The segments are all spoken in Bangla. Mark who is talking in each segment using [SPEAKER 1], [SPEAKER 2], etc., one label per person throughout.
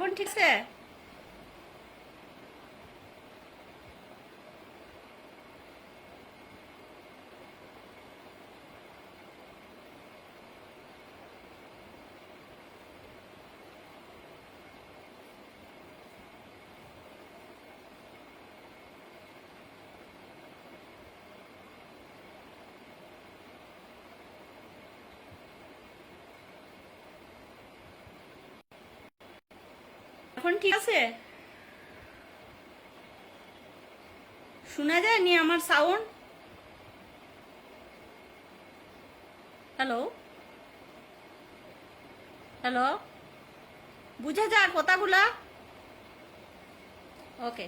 [SPEAKER 1] এখন ঠিক আছে? এখন ঠিক আছে? শোনা যায়নি আমার সাউন্ড? হ্যালো হ্যালো, বুঝা যায় কথাগুলা? ওকে,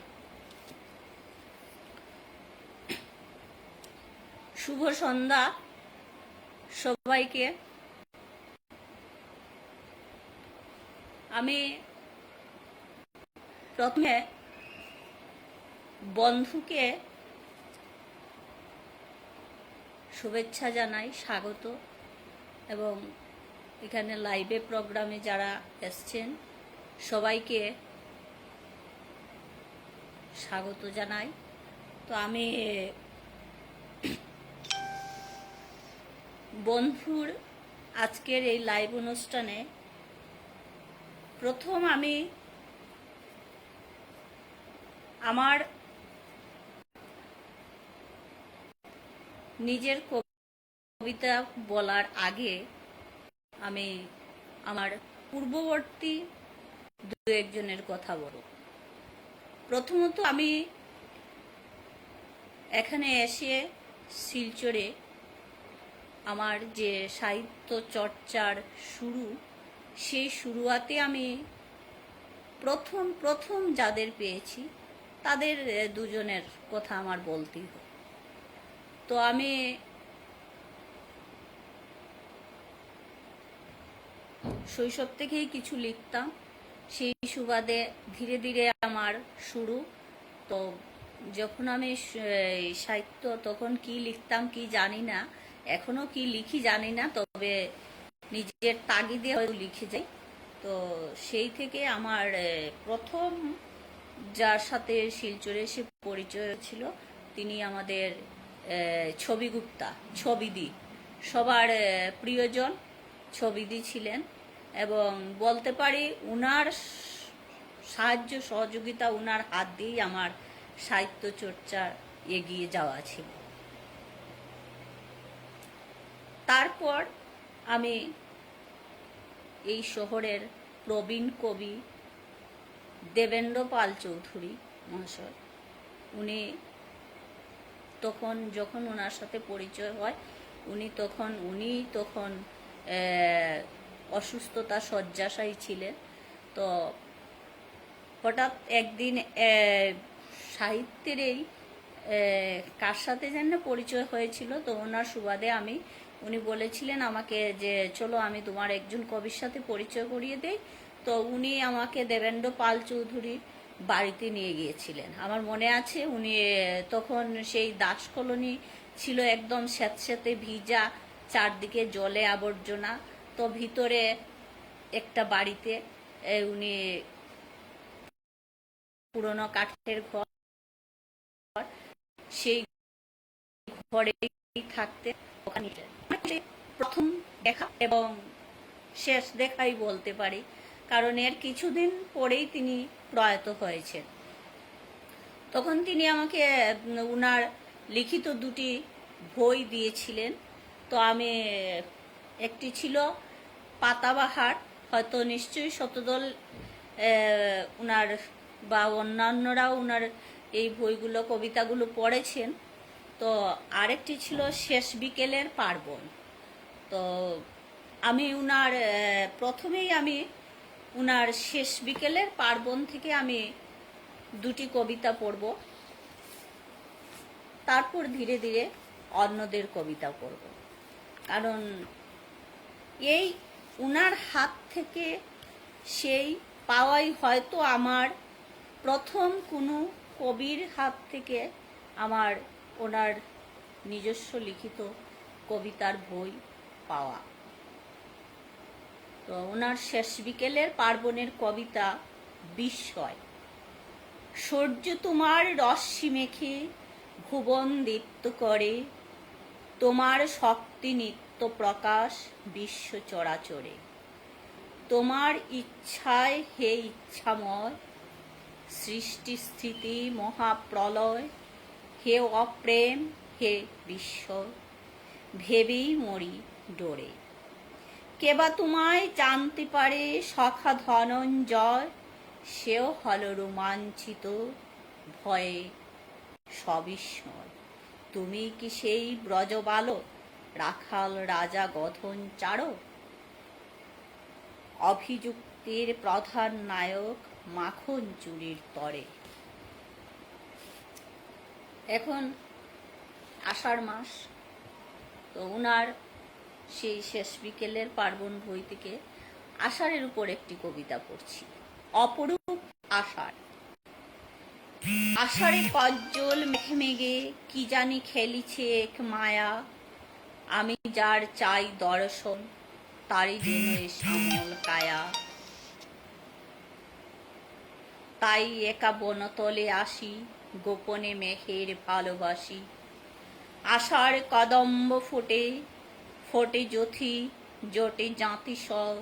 [SPEAKER 1] শুভ সন্ধ্যা সবাইকে। আমি প্রথমে বন্ধুকে শুভেচ্ছা জানাই, স্বাগত, এবং এখানে লাইভে প্রোগ্রামে যারা এসছেন সবাইকে স্বাগত জানাই। তো আমি বন্ধুর আজকের এই লাইভ অনুষ্ঠানে প্রথম আমি আমার নিজের কবিতা বলার আগে আমি আমার পূর্ববর্তী দু একজনের কথা বলব। প্রথমত আমি এখানে এসে শিলচরে আমার যে সাহিত্য চর্চার শুরু, সেই শুরুয়াতে আমি প্রথম যাদের পেয়েছি তাদের দুজনের কথা আমার বলতেই হয়। তো আমি শৈশব থেকেই কিছু লিখতাম, সেই সুবাদে ধীরে ধীরে আমার শুরু। তো যখন আমি সাহিত্য, তখন কি লিখতাম কি জানি না, এখনো কি লিখি জানি না, তবে নিজের তাগিদে হয়তো লিখে যাই। তো সেই থেকে আমার প্রথম যার সাথে শিলচরে এসে পরিচয় ছিল তিনি আমাদের ছবিগুপ্তা, ছবিদি, সবার প্রিয়জন ছবিদি ছিলেন। এবং বলতে পারি উনার সাহায্য সহযোগিতা, উনার হাত দিয়েই আমার সাহিত্য চর্চা এগিয়ে যাওয়া ছিল। তারপর আমি এই শহরের প্রবীণ কবি দেবেন্দ্র পাল চৌধুরী মহাশয়, উনি তখন যখন ওনার সাথে পরিচয় হয়, উনি তখন অসুস্থতা শয্যাশায়ী ছিলেন। তো হঠাৎ একদিন সাহিত্যের এই কার সাথে যেন পরিচয় হয়েছিল, তো ওনার সুবাদে উনি বলেছিলেন আমাকে যে চলো আমি তোমার একজন কবির সাথে পরিচয় করিয়ে দেই। তো উনি আমাকে দেবেন্দ্র পাল চৌধুরী বাড়িতে নিয়ে গিয়েছিলেন। আমার মনে আছে উনি তখন সেই দাস কলোনি ছিল, একদম স্যাঁতস্যাঁতে ভিজা, চারদিকে জলে আবর্জনা। তো ভিতরে একটা বাড়িতে উনি পুরনো কাঠের ঘর, সেই ঘরেই থাকতে। ওখানে প্রথম দেখা এবং শেষ দেখাই বলতে পারি, কারণ এর কিছুদিন পরেই তিনি প্রয়াত হয়েছেন। তখন তিনি আমাকে উনার লিখিত দুটি বই দিয়েছিলেন। তো আমি একটি ছিল পাতাবাহার, হয়তো নিশ্চয়ই শতদল উনার বা অন্যান্যরাও উনার এই বইগুলো, কবিতাগুলো পড়েছেন। তো আরেকটি ছিল শেষ বিকেলের পার্বণ। তো আমি প্রথমেই আমি উনার শেষ বিকেলের পার্বণ থেকে আমি দুটি কবিতা পড়ব, তারপর ধীরে ধীরে অন্যদের কবিতা পড়ব। কারণ এই উনার হাত থেকে সেই পাওয়াই হয়তো আমার প্রথম কোনো কবির হাত থেকে আমার ওনার নিজস্ব লিখিত কবিতার বই পাওয়া। তো ওনার শেষ বিকেলের পার্বণের কবিতা বিস্ময়। সূর্য তোমার রশ্মি মেখে ভুবন দীপ্ত করে, তোমার শক্তি নিত্য প্রকাশ বিশ্ব চরাচরে। তোমার ইচ্ছায় হে ইচ্ছাময়, সৃষ্টি স্থিতি মহাপ্রলয়, হে অপ্রেম হে বিস্ময়, ভেবেই মরি ডোরে। কেবা তোমায় জানতে পারে সখা ধনঞ্জয়, সেও হল রোমাঞ্চিত ভয়ে সবিস্ময়। তুমি কি সেই ব্রজবালক, রাখাল রাজা গধন চারক, অভিযুক্তির প্রধান নায়ক মাখন চুরির তরে। এখন আষাঢ় মাস, তো উনার সেই শেষ বিকেলের পার্বণ বই থেকে আষাঢ়ের উপর একটি কবিতা পড়ছি। অপরূপ আষাঢ়। আষাঢ়ে কজ্জল মেঘে মেঘে কি জানি খেলিছে এক মায়া, আমি যার চাই দর্শন তারই যেন এ শ্যামল কায়া। তাই একা বনতলে আসি, গোপনে মেঘের ভালোবাসি। আষাঢ় কদম্ব ফোটে, ফোটে যথি জোটে জাতি সব,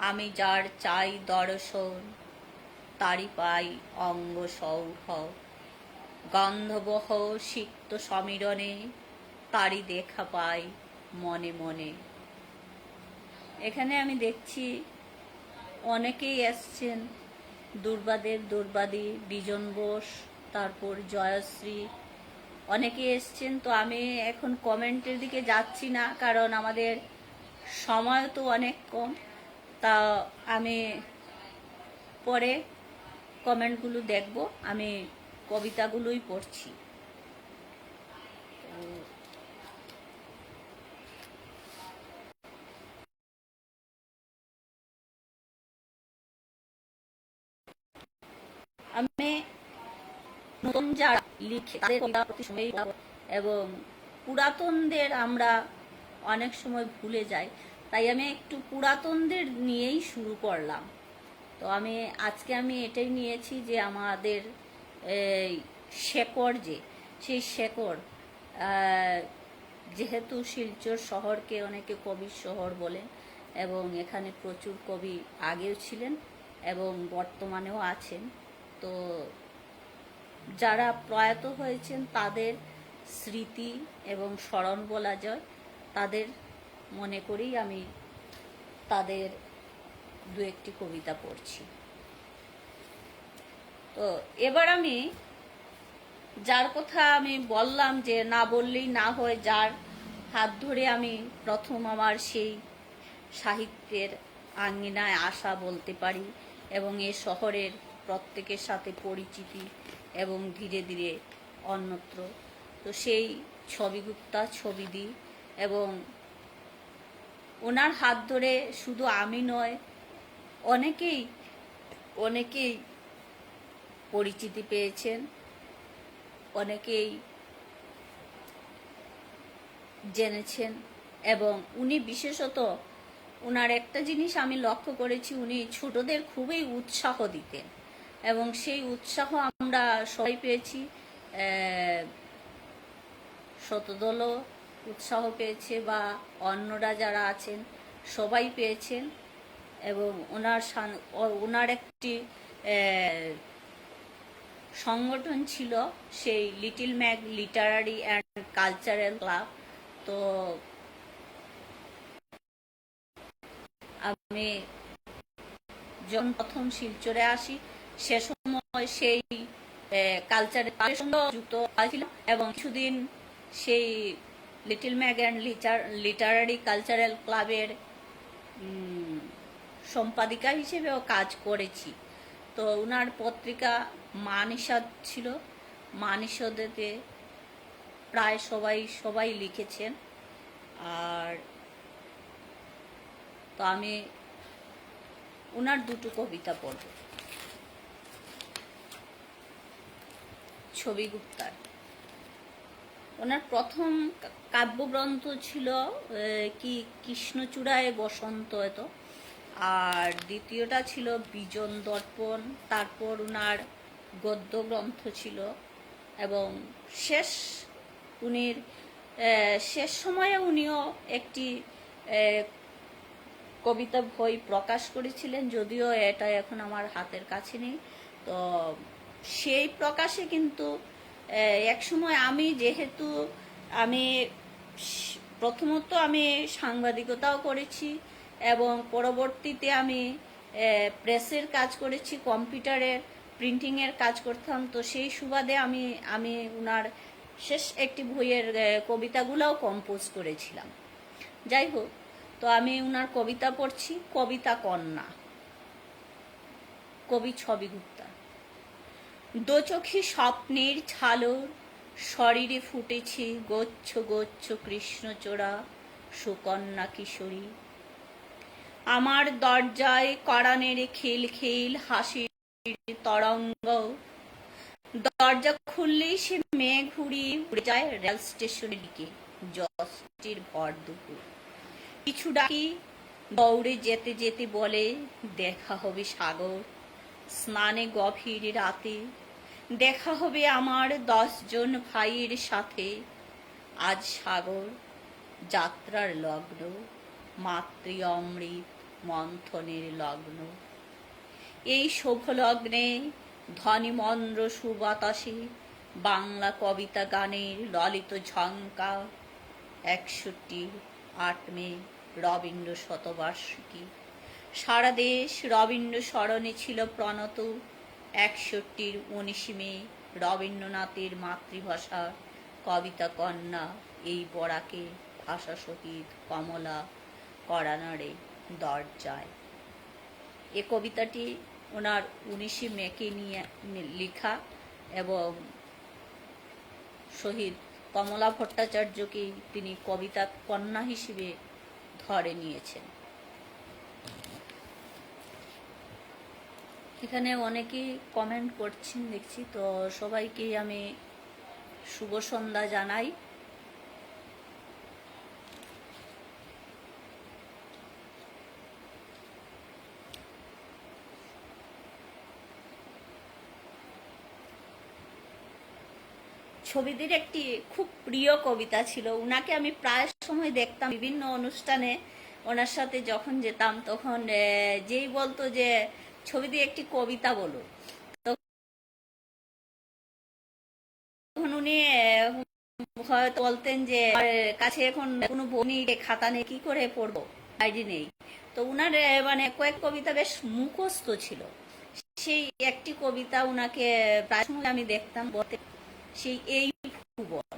[SPEAKER 1] আমি যার চাই দর্শন তারি পাই অঙ্গ সৌরভ। গন্ধবহ সিক্ত সমীরণে তারি দেখা পাই মনে মনে। এখানে আমি দেখছি অনেকেই এসছেন, দুর্বাদেব, দুর্বাদী, বিজন বোস, তারপর জয়শ্রী, অনেকে এসছেন। তো আমি এখন কমেন্টের দিকে যাচ্ছি না, কারণ আমাদের সময় তো অনেক কম। তা আমি পরে কমেন্টগুলো দেখব, আমি কবিতাগুলোই পড়ছি। আমি নতুন যারা লিখে তাদের কবিতা প্রতি সময়, এবং পুরাতনদের আমরা অনেক সময় ভুলে যাই, তাই আমি একটু পুরাতনদের নিয়েই শুরু করলাম। তো আজকে আমি এটাই নিয়েছি যে আমাদের শেকড়, সেই শেকড়, যেহেতু শিলচর শহরকে অনেকে কবির শহর বলেন, এবং এখানে প্রচুর কবি আগেও ছিলেন এবং বর্তমানেও আছেন। তো যারা প্রয়াত হয়েছেন তাদের স্মৃতি এবং স্মরণ বলা যায়, তাদের মনে করেই আমি তাদের দু একটি কবিতা পড়ছি। তো এবার আমি যার কথা আমি বললাম যে না বললেই না হয়, যার হাত ধরে আমি প্রথম আমার সেই সাহিত্যের আঙ্গিনায় আসা বলতে পারি, এবং এ শহরের প্রত্যেকের সাথে পরিচিতি এবং ধীরে ধীরে অন্যত্র, তো সেই ছবিগুপ্তা ছবিদি, এবং ওনার হাত ধরে শুধু আমি নয়, অনেকেই পরিচিতি পেয়েছেন, অনেকেই জেনেছেন। এবং উনি বিশেষত, ওনার একটা জিনিস আমি লক্ষ্য করেছি, উনি ছোটদের খুবই উৎসাহ দিতেন, এবং সেই উৎসাহ আমরা সবাই পেয়েছি। শতদলও উৎসাহ পেয়েছে, বা অন্যরা যারা আছেন সবাই পেয়েছেন। এবং ওনার একটি সংগঠন ছিল, সেই little mag literary and cultural club. তো আমি যখন প্রথম শিলচরে আসি, সে সময় সেই কালচারের সঙ্গে যুক্ত হয়েছিলাম, এবং কিছুদিন সেই লিটল ম্যাগ অ্যান্ড লিটারারি কালচারাল ক্লাবের সম্পাদিকা হিসেবেও কাজ করেছি। তো ওনার পত্রিকা মা নিষাদ ছিল, মা নিষাদেতে প্রায় সবাই লিখেছেন। আর তো আমি ওনার দুটো কবিতা পড়ব। ছবিগুপ্তার ওনার প্রথম কাব্যগ্রন্থ ছিল কি কৃষ্ণচূড়ায় বসন্ত, এত। আর দ্বিতীয়টা ছিল বিজন দর্পণ, তারপর ওনার গদ্য গ্রন্থ ছিল, এবং শেষ উনির শেষ সময়ে উনিও একটি কবিতা বই প্রকাশ করেছিলেন, যদিও এটা এখন আমার হাতের কাছে নেই। তো সেই প্রকাশে কিন্তু এক সময় আমি যেহেতু আমি প্রথমত আমি সাংবাদিকতাও করেছি এবং পরবর্তীতে আমি প্রেসের কাজ করেছি, কম্পিউটারের প্রিন্টিংয়ের কাজ করতাম। তো সেই সুবাদে আমি ওনার শেষ একটি বইয়ের কবিতাগুলোও কম্পোজ করেছিলাম। যাই হোক, তো আমি ওনার কবিতা পড়ছি। কবিতা কন্যা, কবি ছবি গুপ্তা। দোচোখে স্বপ্নের ছালোর শরীরে ফুটেছে গোচ্ছ গোচ্ছ কৃষ্ণচূড়া সুকন্যা কিশোরী। আমার দরজায় কড়া নেড়ে খিল খিল হাসির তরঙ্গ। দরজা খুললেই সে মেঘ ঘুরিয়ে উড়ে যায় রেল স্টেশনের দিকে। জ্যোৎস্নার ভর দুপুর। কিছু ডাকি, দৌড়ে যেতে যেতে বলে দেখা হবে সাগর। স্নানে গভীর রাতে দেখা হবে আমার 10 জন ভাইয়ের সাথে। আজ সাগর যাত্রার লগ্ন, মাতৃ অমৃত মন্থনের লগ্ন। এই শুভ লগ্নে ধ্বনিমন্দ্র সুবাতাসে বাংলা কবিতা গানের ললিত ঝঙ্কার। 61 মে রবীন্দ্র শতবার্ষিকী। সারা দেশ রবীন্দ্র স্মরণে ছিল প্রণত। 61 মে রবীন্দ্রনাথের মাতৃভাষা কবিতা কন্যা এই বরাকে ভাষা শহীদ কমলা কড়ানাড়ে দরজায়। এ কবিতাটি ওনার 19 মেকে নিয়ে লেখা এবং শহীদ কমলা ভট্টাচার্যকে তিনি কবিতা কন্যা হিসেবে ধরে নিয়েছেন। এখানে অনেকেই কমেন্ট করছেন দেখছি, তো সবাইকে আমি শুভ সন্ধ্যা জানাই। ছবিদের একটি খুব প্রিয় কবিতা ছিল, উনাকে আমি প্রায় সময় দেখতাম বিভিন্ন অনুষ্ঠানে। ওনার সাথে যখন যেতাম তখন যেই বলতো যে ছবিতে একটি কবিতা বলো, তখন উনি হয়তো বলতেন যে কাছে এখন কোনো বই নেই, খাতা নেই, কি করে পড়বো, আইডি নেই। তো উনার মানে কয়েক কবিতা বেশ মুখস্থ ছিল। সেই একটি কবিতা উনাকে প্রায় সময় আমি দেখতাম বলতে, সেই এই ভুবন।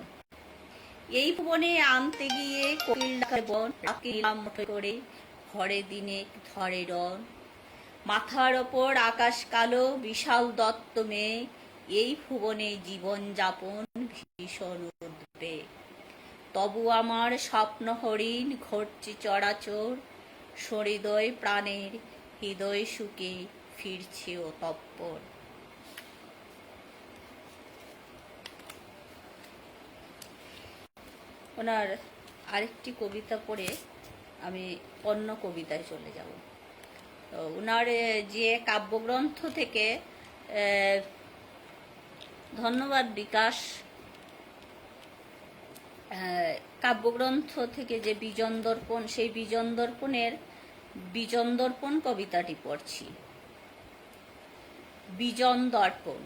[SPEAKER 1] এই ভুবনে আনতে গিয়ে কোকিল ডাকে বন, রাখিলাম মুঠো করে ঘরে দিনে ধরে রন। মাথার ওপর আকাশ কালো বিশাল দত্ত মেঘ, এই ভুবনে জীবন যাপন ভীষণ উদ্বেগ। তবু আমার স্বপ্ন হরিণ ঘটছে চরাচর, সহৃদয় প্রাণের হৃদয় সুখে ফিরছে ও তৎপর। ওনার আরেকটি কবিতা পড়ে আমি অন্য কবিতায় চলে যাব। তো ওনার যে কাব্যগ্রন্থ থেকে ধন্যবাদ বিকাশ, কাব্যগ্রন্থ থেকে যে বিজন দর্পণ, সেই বিজন দর্পণের বিজন দর্পণ কবিতাটি পড়ছি। বিজন দর্পণ।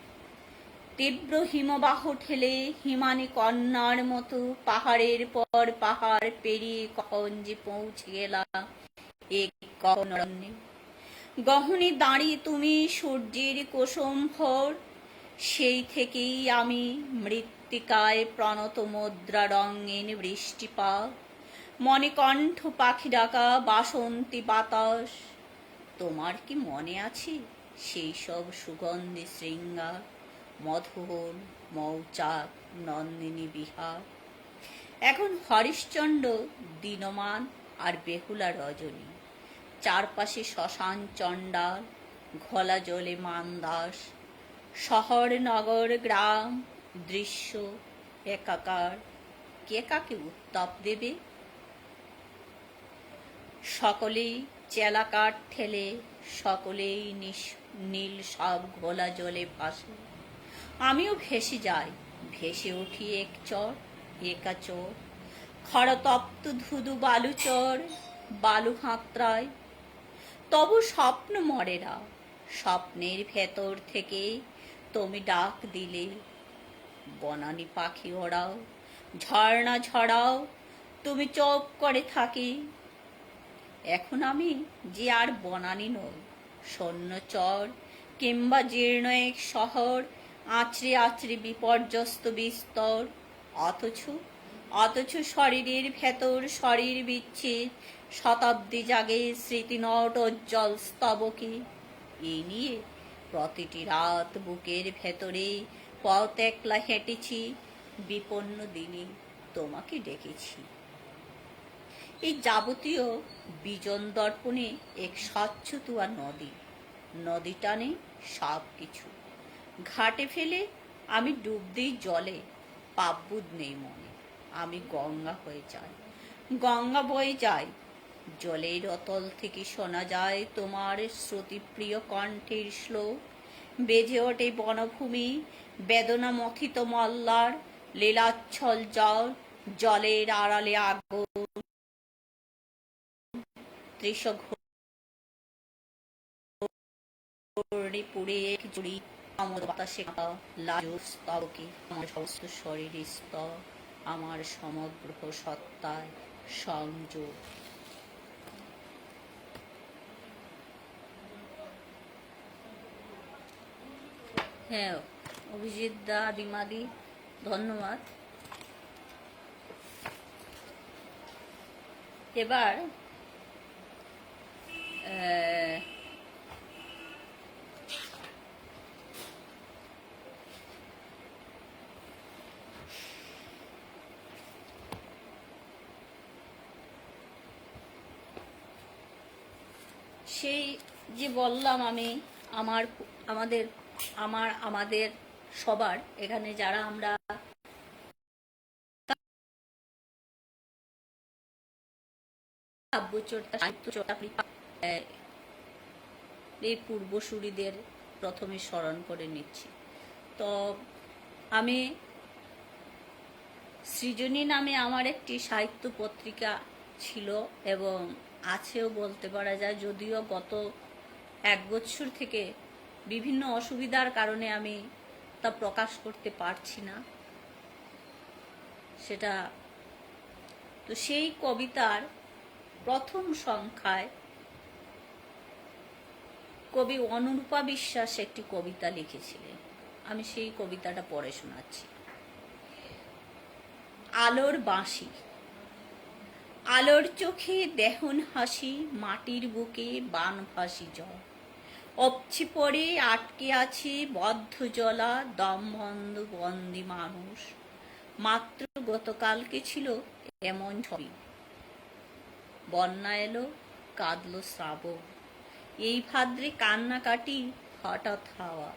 [SPEAKER 1] তীব্র হিমবাহ ঠেলে হিমানী কন্যার মতো পাহাড়ের পর পাহাড় পেরিয়ে কখন যে পৌঁছে গেলাম এক কখন অরণ্যে। গহনে দাঁড়িয়ে তুমি সূর্যের কোসম ভোর, সেই থেকেই আমি মৃত্তিকায় প্রণত মুদ্রা রঙিন বৃষ্টিপাত। মনে কণ্ঠ পাখি ডাকা বাসন্তী বাতাস। তোমার কি মনে আছে সেই সব সুগন্ধি শৃঙ্গার, মধুবন মৌচাক নন্দিনী বিহার। এখন হরিশ্চন্দ্র দীনমান আর বেহুলা রজনী, চারপাশে শ্মশান চণ্ডাল, ঘোলা জলে মানদাস। শহর নগর গ্রাম দৃশ্য একাকার, কে কাকে উত্তাপ দেবে। সকলেই চেলা কাঠ ঠেলে সকলেই নীল সব ঘোলা জলে ভাসে, আমিও ভেসে যাই, ভেসে উঠি এক চর একা চর, খড়তপ্ত ধুধু বালুচর, বালু হাতড়ায়। তবু স্বপ্ন মরে না, স্বপ্নের ভেতর থেকে তুমি ডাক দিলে, বনানী পাখি ওড়াও, ঝর্ণা ঝরাও, তুমি চুপ করে থাকি। এখন আমি যে আর বনানী নই, শূন্য চর কিংবা জীর্ণ এক শহর, আছড়ে আছড়ে বিপর্যস্ত বিস্তর। অথচ শরীরের ভেতর শরীর বিচ্ছিত, শতাব্দী জাগে স্মৃতি নট উজ্জ্বল স্তবকে। এই নিয়ে প্রতিটি রাত বুকের ভেতরে পথ একলা হেঁটেছি, বিপন্ন দিনে তোমাকে ডেকেছি। এই যাবতীয় বিজন দর্পণে এক স্বচ্ছ তুয়া নদী, নদী টানে সব কিছু, ঘাটে ফেলে আমি ডুব দিই জলে, পাপবুদ নেই মনে, আমি গঙ্গা হয়ে যাই, গঙ্গা বয়ে যায়। জলের অতল থেকে শোনা যায় তোমার শ্রুতিপ্রিয় কণ্ঠের শ্লোক, বেজে ওঠে বনভূমি বেদনা মথিত মল্লার, লীলাচ্ছল জল, জলের আড়ালে আগুন, দৃশ্য ঘুরে পুড়ে জুড়ি, আমার বাতাসে লাজু স্তবকে, আমার সমস্ত শরীর স্তর, আমার সমগ্র সত্তায় সংযোগ। হ্যাঁ, অভিজিৎ দা, দিমাদি, ধন্যবাদ। এবার সেই যে বললাম আমি আমাদের সবার এখানে যারা আমরা কাব্যচর্চা সাহিত্যচর্চা এই পূর্বসূরিদের প্রথমে স্মরণ করে নিচ্ছি। তো আমি সৃজনী নামে আমার একটি সাহিত্য পত্রিকা ছিল এবং আছেও বলতে পারা যায়, যদিও গত 1 বছর থেকে বিভিন্ন অসুবিধার কারণে আমি তা প্রকাশ করতে পারছি না সেটা। তো সেই কবিতার প্রথম সংখ্যায় কবি অনুরূপা বিশ্বাস একটি কবিতা লিখেছিলেন, আমি সেই কবিতাটা পড়ে শোনাচ্ছি। আলোর বাঁশি, আলোর চোখে দেহন হাসি, মাটির বুকে বানভাসি জল, অপছি পড়ে আটকে আছে বদ্ধ জলা, দমবন্ধ বন্দি মানুষ। মাত্র গতকালকে ছিল এমন ছবি, বন্যা এলো, কাঁদলো শ্রাবণ, এই ভাদ্রে কান্নাকাটি হঠাৎ হাওয়া।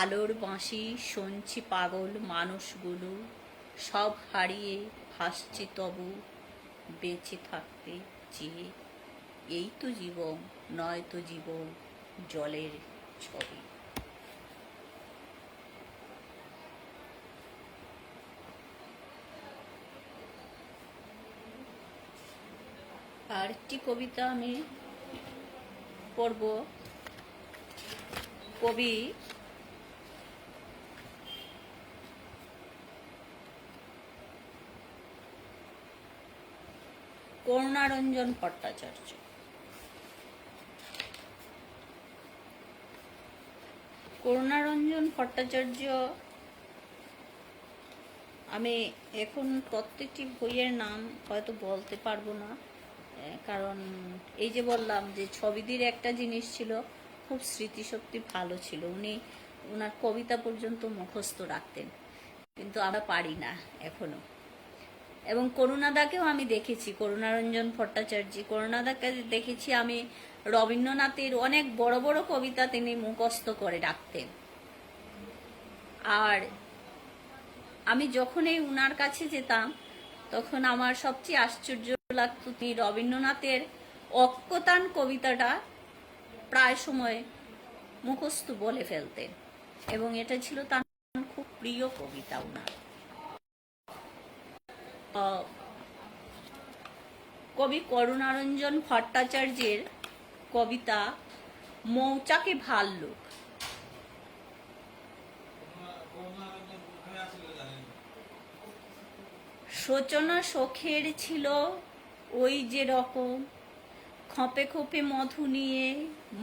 [SPEAKER 1] আলোর বাঁশি শুনছি পাগল মানুষগুলো, সব হারিয়ে ভাসছে তবু বেঁচে থাকতে চেয়ে। এই তো জীবন, নয় তো জীবন জলের ছবি। আর একটি কবিতা আমি পড়ব। কবি করুণারঞ্জন ভট্টাচার্য। করুণারঞ্জন ভট্টাচার্য, আমি এখন প্রত্যেকটি বইয়ের নাম হয়তো বলতে পারবো না, কারণ এই যে বললাম যে ছবিদের একটা জিনিস ছিল, খুব স্মৃতিশক্তি ভালো ছিল, উনি ওনার কবিতা পর্যন্ত মুখস্থ রাখতেন, কিন্তু আমরা পারি না এখনো। এবং করুণাদাকেও আমি দেখেছি, করুণারঞ্জন করুণাদাকে দেখেছি আমি রবীন্দ্রনাথের অনেক বড় বড় কবিতা তিনি মুখস্থ করে রাখতেন। আর আমি যখনই উনার কাছে যেতাম তখন আমার সবচেয়ে আশ্চর্য লাগতো, তিনি রবীন্দ্রনাথের অক্কতান কবিতাটা প্রায় সময় মুখস্থ বলে ফেলতেন এবং এটা ছিল তার খুব প্রিয় কবিতা ওনার। কবি করুণারঞ্জন ভট্টাচার্যের কবিতা মৌচাকে ভাল্লুক। সূচনা শোকের ছিল ওই যে রকম, খপে খপে মধু নিয়ে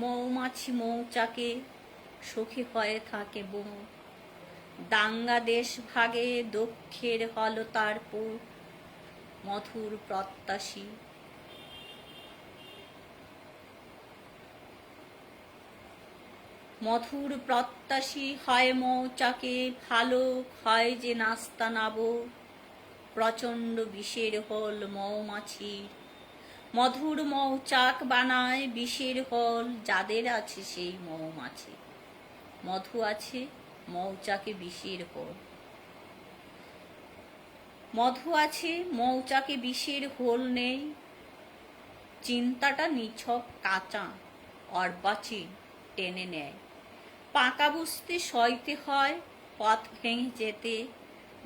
[SPEAKER 1] মৌমাছি মৌচাকে সখী হয়ে থাকে বউ। দাঙ্গা দেশ ভাগে দক্ষের হল তারপর মধুর প্রত্যাশী। মধুর প্রত্যাশী হয় মৌচাকে ভালো, হয় যে নাস্তা নাবো প্রচণ্ড বিষের হল মৌমাছির। মধুর মৌচাক বানায় বিষের হল যাদের আছে সেই মৌমাছি। মধু আছে মৌচাকে বিষের হল, মধু আছে মৌচাকে বিষের হোল নেই। চিন্তাটা নিছক কাঁচা অর্বাচী টেনে নেয়। পাকা বুঝতে সইতে হয় পথ ভেঙে যেতে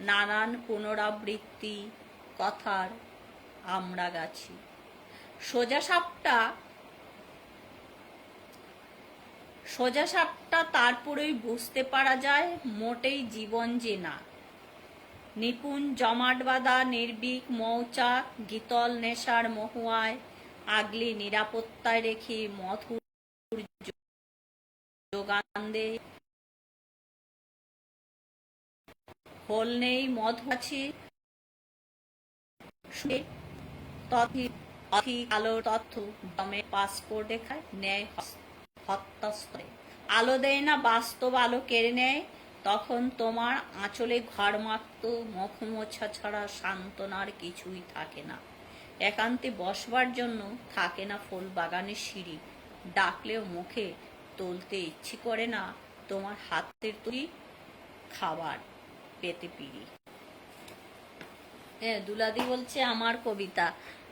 [SPEAKER 1] নানান পুনরাবৃত্তি কথার আমরা গাছি। সোজা সাপটা তারপরেই বুঝতে পারা যায় মোটেই জীবন যে না। নিপুণ জমাট বাঁধা নির্ভীক মৌচাক গীতল নেশার মহুয়ায় আগলি নিরাপত্তায় রেখে মধুর যোগান দেয়। হোল নেই মধু আছে আলোর তথ্য দমে পাসপোর্ট দেখায় ন্যায় হত্যাস্তরে। আলো দেয় না বাস্তব আলো কেড়ে নেয়, তখন তোমার আঁচলে ঘরমাক্ত মুখমোছা ছাড়া সান্ত্বনার কিছুই থাকে না। একান্তে বসবার জন্য থাকে না ফুল বাগানের সিঁড়ি, ডাকলেও মুখে তুলতে ইচ্ছে করে না তোমার হাতের তৈরি খাবার পেতে পিড়ি। হ্যাঁ, দুলাদি বলছে আমার কবিতা,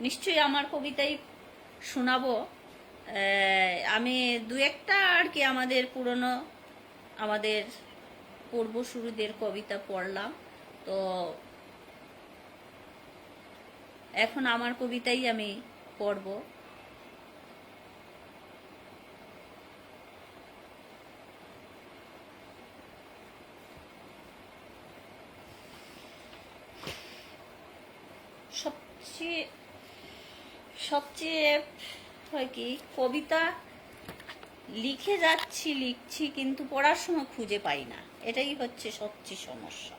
[SPEAKER 1] নিশ্চয়ই আমার কবিতাই শোনাবো। আমি দু একটা আর কি আমাদের পুরনো আমাদের পূর্বসূরীদের কবিতা পড়লাম, তো এখন আমার কবিতাই আমি পড়ব। সবচেয়ে হয় কি, কবিতা লিখছি কিন্তু পড়ার সময় খুঁজে পাই না, এটাই হচ্ছে সবচেয়ে সমস্যা।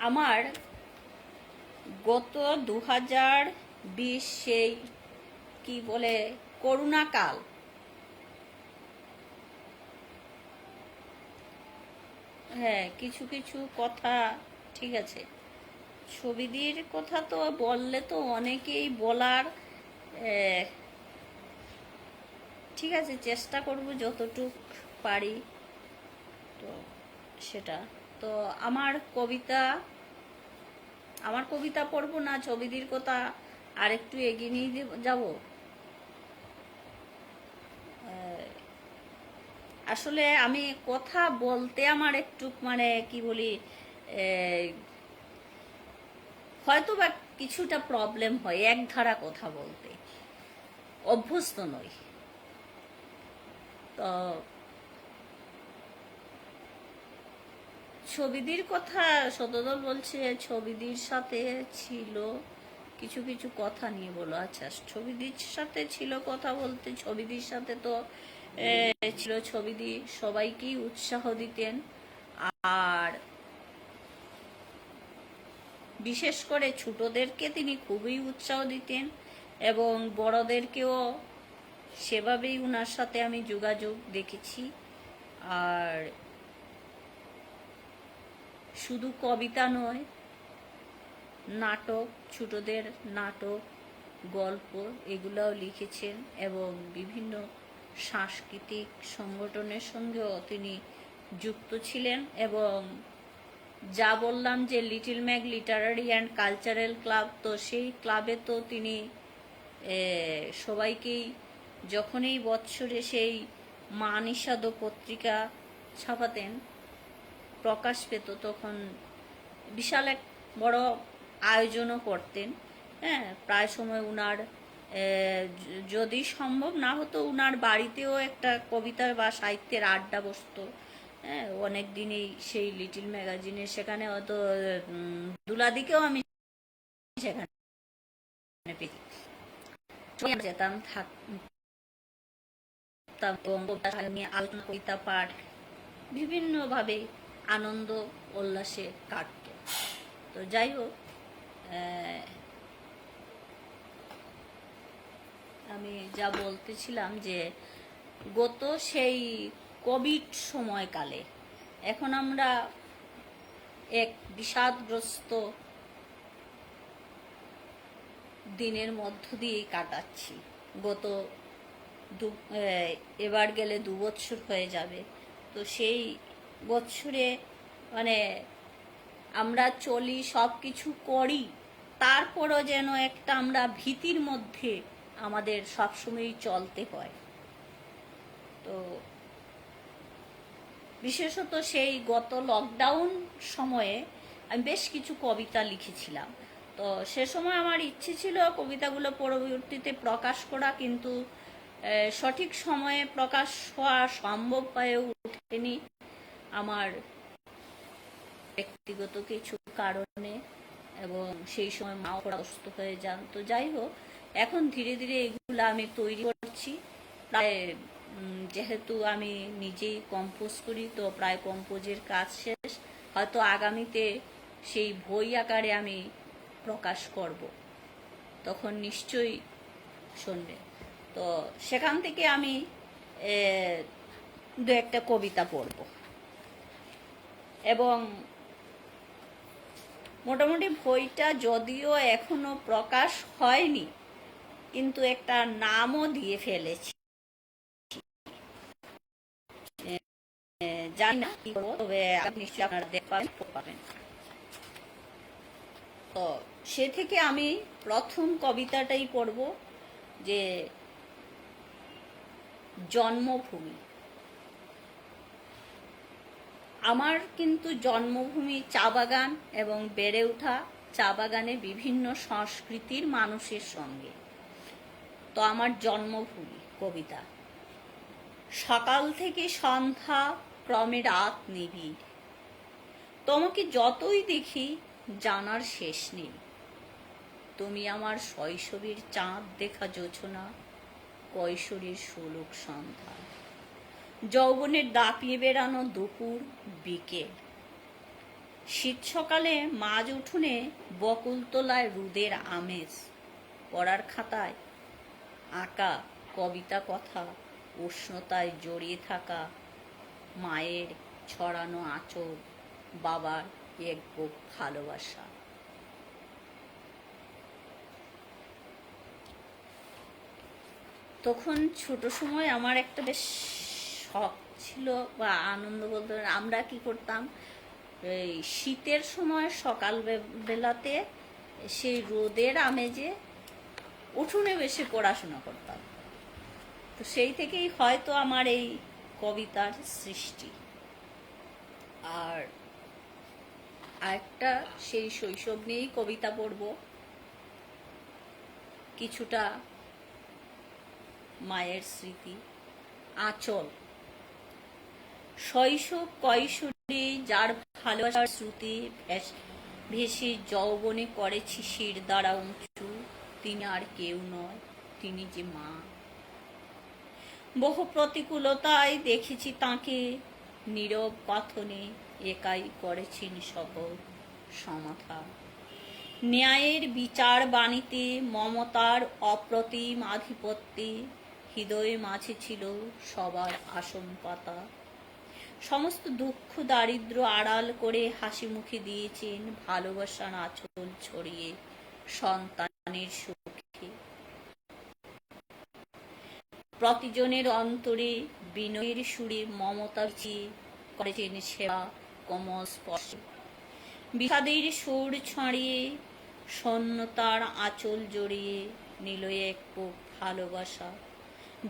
[SPEAKER 1] আমার গত 2020 সেই কি বলে করোনা কাল, হ্যাঁ কিছু কিছু কথা ঠিক আছে। ছবিদির কথা তো বললে তো অনেকেই বলার, ঠিক আছে চেষ্টা করব যতটুক পারি। তো সেটা তো আমার কবিতা পড়বো না, ছবিদির কথা আর একটু এগিয়ে নিয়ে যাব। আসলে আমি কথা বলতে আমার একটু মানে কি বলি, হয়তো বা কিছুটা প্রবলেম হয়, একধারা কথা বলতে অভ্যস্ত নই। তো ছবিদির কথা শতদল বলছে ছবিদির সাথে ছিল কিছু কিছু কথা নিয়ে বলো। আচ্ছা, ছবিদির সাথে ছিল কথা বলতে, ছবিদির সাথে তো ছিল, ছবিদি সবাইকেই উৎসাহ দিতেন, আর বিশেষ করে ছোটদেরকে তিনি খুবই উৎসাহ দিতেন এবং বড়দেরকেও সেভাবেই উনার সাথে আমি যোগাযোগ দেখেছি। আর শুধু কবিতা নয়, নাটক, ছোটদের নাটক, গল্প এগুলাও লিখেছেন এবং বিভিন্ন সাংস্কৃতিক সংগঠনের সঙ্গেও তিনি যুক্ত ছিলেন। এবং যা বললাম যে little mag literary and cultural club, তো সেই ক্লাবে তো তিনি সবাইকেই যখনই বৎসরে সেই মা নিষাদ পত্রিকা ছাপাতেন, প্রকাশ পেত, তখন বিশাল এক বড় আয়োজনও করতেন। হ্যাঁ, প্রায় সময় উনার যদি সম্ভব না হতো উনার বাড়িতেও একটা কবিতা বা সাহিত্যের আড্ডা বসতো। হ্যাঁ, অনেক দিনই সেই লিটল ম্যাগাজিনের সেখানে হয়তো দুলাদিকেও আমি সেখানে যেতাম, থাকতাম এবং নিয়ে আলোচনা, কবিতা পাঠ, বিভিন্নভাবে আনন্দ উল্লাসে কাটত। তো যাই হোক, আমি যা বলতেছিলাম যে গত সেই কোভিড সময়কালে এখন আমরা এক বিষাদগ্রস্ত দিনের মধ্য দিয়েই কাটাচ্ছি। গত এবার গেলে 2 বছর হয়ে যাবে। তো সেই বছরে মানে আমরা চলি, সব কিছু করি, তারপরও যেন একটা আমরা ভীতির মধ্যে আমাদের সবসময়ই চলতে হয়। তো বিশেষত সেই গত লকডাউন সময়ে আমি বেশ কিছু কবিতা লিখেছিলাম। তো সে সময় আমার ইচ্ছে ছিল কবিতাগুলো পরবর্তীতে প্রকাশ করা, কিন্তু সঠিক সময়ে প্রকাশ হওয়া সম্ভব হয়ে ওঠেনি আমার ব্যক্তিগত কিছু কারণে, এবং সেই সময় মাও অসুস্থ হয়ে যান। তো যাই হোক, এখন ধীরে ধীরে এগুলো আমি তৈরি করছি। প্রায় যেহেতু আমি নিজেই কম্পোজ করি, তো প্রায় কম্পোজের কাজ শেষ। হয়তো আগামীতে সেই বই আকারে আমি প্রকাশ করব, তখন নিশ্চয়ই শুনবে। তো সেখান থেকে আমি 2-1টা কবিতা পড়ব, এবং মোটামুটি বইটা যদিও এখনো প্রকাশ হয়নি, কিন্তু একটা নামও দিয়ে ফেলেছি। জানি না কি করবো, তবে নিশ্চয়ই আপনারা দেখবেন। তো সে থেকে আমি প্রথম কবিতাটাই পড়ব, যে জন্মভূমি। আমার কিন্তু জন্মভূমি চা বাগান, এবং বেড়ে ওঠা চা বাগানে বিভিন্ন সংস্কৃতির মানুষের সঙ্গে। তো আমার জন্মভূমি কবিতা। সকাল থেকে সন্ধ্যা, ক্রমে রাত নিবিড়, তোমাকে যতই দেখি জানার শেষ নেই। তুমি আমার শৈশবের চাঁদ দেখা জোছনা, কৈশোরের সুলুক সন্ধ্যা, যৌবনের দাপিয়ে বেড়ানো দুপুর বিকেল। শীত সকালে মাঝ উঠোনে বকুলতলায় রোদের আমেজ, পড়ার খাতায় আঁকা কবিতা কথা, উষ্ণতায় জড়িয়ে থাকা মায়ের ছড়ানো আঁচল, বাবার এক বুক ভালোবাসা। তখন ছোট সময় আমার একটা বেশ শখ ছিল বা আনন্দ বলতে, আমরা কি করতাম, এই শীতের সময় সকাল বেলাতে সেই রোদের আমেজে উঠোনে বসে পড়াশোনা করতাম। তো সেই থেকেই হয়তো আমার এই কবিতার সৃষ্টি। আর আরেকটা সেই শৈশব নিয়েই কবিতা পড়ব, কিছুটা মায়ের স্মৃতি। আঁচল। শৈশব কৈশোরে যার ভালোবাসার শ্রুতি ভেসে যৌবনে করেছি শির দ্বারা উঁচু, তিনি আর কেউ নয়, তিনি যে মা। বহু প্রতিকূলতায় দেখেছি তাকে, নীরব কথনে একাই করেছেন সকল সমাধান। ন্যায়ের বিচার বাণীতে মমতার অপ্রতিম আধিপত্যে হৃদয়ে মাঝে ছিল সবার আসন পাতা। সমস্ত দুঃখ দারিদ্র আড়াল করে হাসি মুখে দিয়েছেন ভালোবাসার আঁচল ছড়িয়ে সন্তানের সুখে। প্রতিজনের অন্তরে বিনয়ের সুরে মমতার চেয়ে করেছেন সেবা কোমল স্পর্শ। বিষাদের সুর ছড়িয়ে শূন্যতার আঁচল জড়িয়ে নিল এক বুক ভালোবাসা,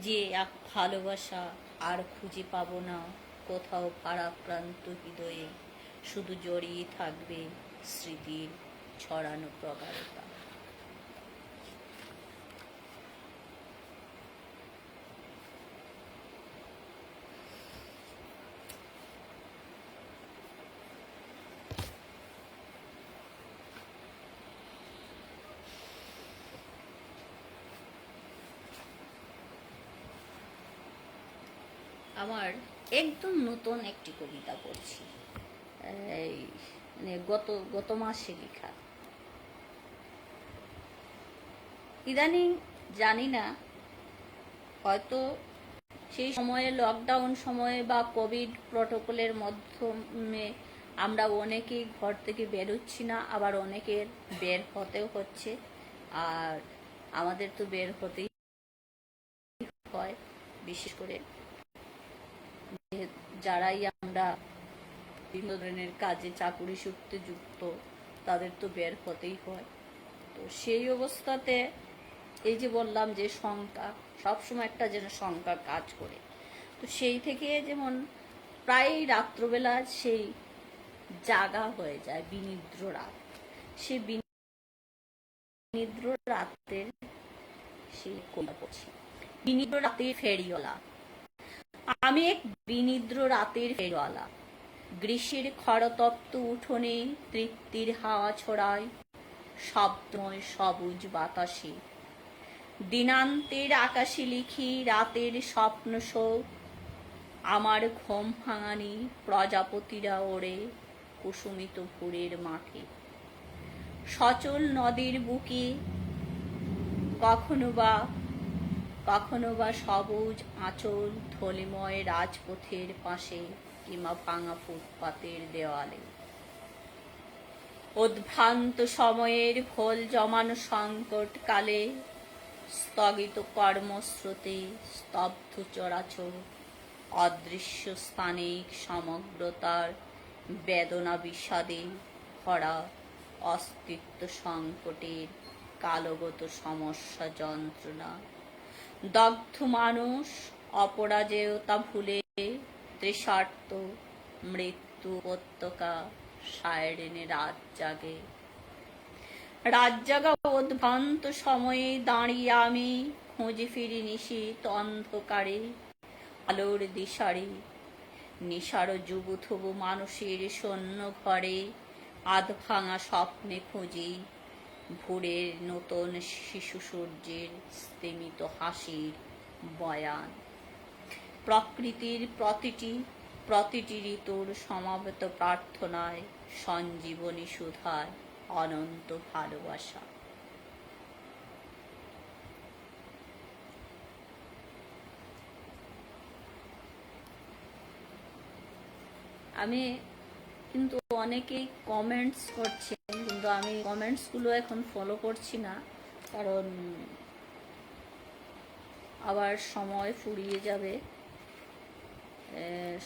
[SPEAKER 1] যে এক ভালোবাসা আর খুঁজে পাবো না কোথাও ভারাক্রান্ত হৃদয়ে, শুধু জড়িয়ে থাকবে স্মৃতির ছড়ানো প্রগাঢ়তা। আমার একদম নতুন একটি কবিতা পড়ছি, এই মানে গত মাসে লেখা। ইদানিং জানি না, হয়তো সেই সময়ে লকডাউন সময়ে বা কোভিড প্রটোকলের মাধ্যমে আমরা অনেকেই ঘর থেকে বেরোচ্ছি না, আবার অনেকের বের হতেও হচ্ছে। আর আমাদের তো বের হতেই হয়, বিশেষ করে যারাই আমরা বিভিন্ন ধরনের কাজে চাকুরি সূত্রে যুক্ত, তাদের তো বের হতেই হয়। তো সেই অবস্থাতে এই যে বললাম যে শঙ্কা, সবসময় একটা যেন শঙ্কা কাজ করে। তো সেই থেকে যেমন প্রায় রাত্রবেলা সেই জাগা হয়ে যায়, বিনিদ্র রাত, সেই বিনিদ্র রাতের সেই কবিতা পড়ছি। বিনিদ্র রাতের ফেরিওয়ালা। আমি এক বিনিদ্র রাতের ফেরিওয়ালা, গ্রীষ্মের খরতপ্ত উঠোনে তৃপ্তির হাওয়া ছড়ায় শব্দময় সবুজ বাতাসে। দিনান্তের আকাশে লিখি রাতের স্বপ্ন শোক, আমার ঘুম ভাঙানি প্রজাপতিরা ওড়ে কুসুমিত ভোরের মাঠে। সচল নদীর বুকে কখনো বা সবুজ আঁচল থলিময় রাজপথের পাশে, কিংবা ভাঙা ফুটপাতের দেওয়ালে। উদ্ভ্রান্ত সময়ের ভোল জমানো সংকটকালে, স্থগিত কর্মস্রোতে স্তব্ধ চরাচর, অদৃশ্য স্থানিক সমগ্রতার বেদনা বিষাদে ভরা অস্তিত্ব সংকটের কালগত সমস্যা যন্ত্রণা। দগ্ধ মানুষ অপরাজেয়তা ভুলে তৃষার্ত মৃত্যু উপত্যকা সায়রেনে রাত জাগা উদ্ভ্রান্ত সময়ে দাঁড়িয়ে আমি খুঁজে ফিরি নিশীত অন্ধকারে আলোর দিশারি। নিশার যুবথবু মানুষের শূন্য ঘরে আধ ভাঙা স্বপ্নে খুঁজি ভোরের নতুন শিশু সূর্যের স্তিমিত হাসির বয়ান। প্রকৃতির প্রতিটি ঋতুর সমাবেত প্রার্থনায় সঞ্জীবনী সুধায় অনন্ত ভালোবাসা। আমি কিন্তু অনেকেই কমেন্টস করছেন, কিন্তু আমি কমেন্টসগুলো এখন ফলো করছি না, কারণ আবার সময় ফুরিয়ে যাবে।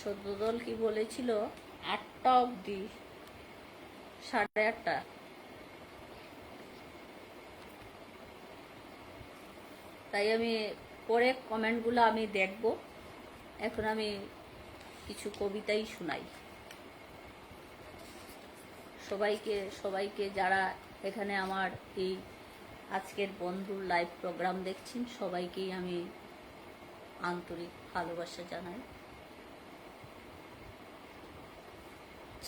[SPEAKER 1] সদ্যদল কি বলেছিল 8টা অবধি, 8:30। তাই আমি পরে কমেন্টগুলো আমি দেখব। এখন আমি কিছু কবিতাই শোনাই সবাইকে যারা এখানে আমার এই আজকের বন্ধুর লাইভ প্রোগ্রাম দেখছেন, সবাইকেই আমি আন্তরিক ভালোবাসা জানাই।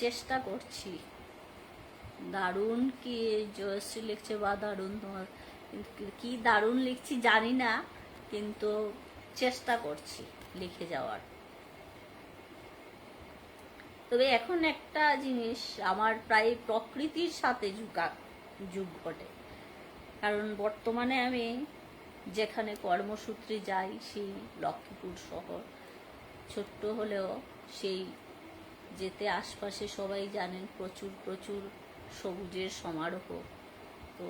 [SPEAKER 1] চেষ্টা করছি। দারুণ কি জয়শ্রী লিখছে, বা দারুণ তোমার, কিন্তু কি দারুণ লিখছি জানি না, কিন্তু চেষ্টা করছি লিখে যাওয়ার। তবে এখন একটা জিনিস আমার প্রায় প্রকৃতির সাথে যুগ ঘটে, কারণ বর্তমানে আমি যেখানে কর্মসূত্রে যাই সেই লক্ষ্মীপুর শহর, ছোট্ট হলেও সেই যেতে আশপাশে সবাই জানেন প্রচুর সবুজের সমারোহ। তো